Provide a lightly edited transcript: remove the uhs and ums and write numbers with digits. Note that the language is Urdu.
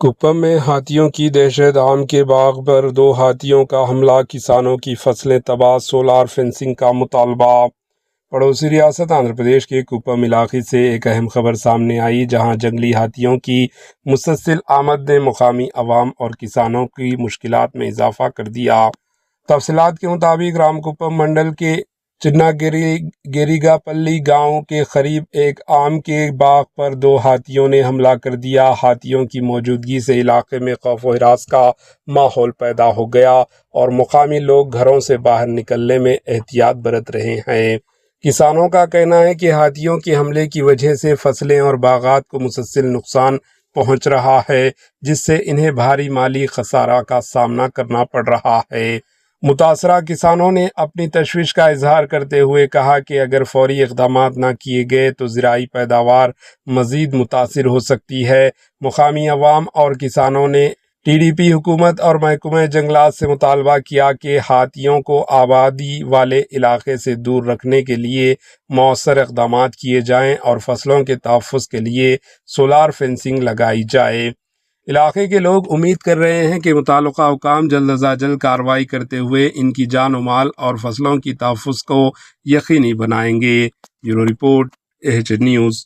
کپم میں ہاتھیوں کی دہشت، آم کے باغ پر 2 ہاتھیوں کا حملہ، کسانوں کی فصلیں تباہ، سولار فنسنگ کا مطالبہ۔ پڑوسی ریاست آندھرا پردیش کے کپم علاقے سے ایک اہم خبر سامنے آئی، جہاں جنگلی ہاتھیوں کی مسلسل آمد نے مقامی عوام اور کسانوں کی مشکلات میں اضافہ کر دیا۔ تفصیلات کے مطابق رام کپم منڈل کے چنا گیریگا پلی گاؤں کے قریب ایک آم کے باغ پر 2 ہاتھیوں نے حملہ کر دیا۔ ہاتھیوں کی موجودگی سے علاقے میں خوف و ہراس کا ماحول پیدا ہو گیا اور مقامی لوگ گھروں سے باہر نکلنے میں احتیاط برت رہے ہیں۔ کسانوں کا کہنا ہے کہ ہاتھیوں کے حملے کی وجہ سے فصلیں اور باغات کو مسلسل نقصان پہنچ رہا ہے، جس سے انہیں بھاری مالی خسارہ کا سامنا کرنا پڑ رہا ہے۔ متاثرہ کسانوں نے اپنی تشویش کا اظہار کرتے ہوئے کہا کہ اگر فوری اقدامات نہ کیے گئے تو زرعی پیداوار مزید متاثر ہو سکتی ہے۔ مقامی عوام اور کسانوں نے TDP حکومت اور محکمہ جنگلات سے مطالبہ کیا کہ ہاتھیوں کو آبادی والے علاقے سے دور رکھنے کے لیے مؤثر اقدامات کیے جائیں اور فصلوں کے تحفظ کے لیے سولار فنسنگ لگائی جائے۔ علاقے کے لوگ امید کر رہے ہیں کہ متعلقہ حکام جلد از جلد کارروائی کرتے ہوئے ان کی جان و مال اور فصلوں کی تحفظ کو یقینی بنائیں گے۔ Bureau report AHN news.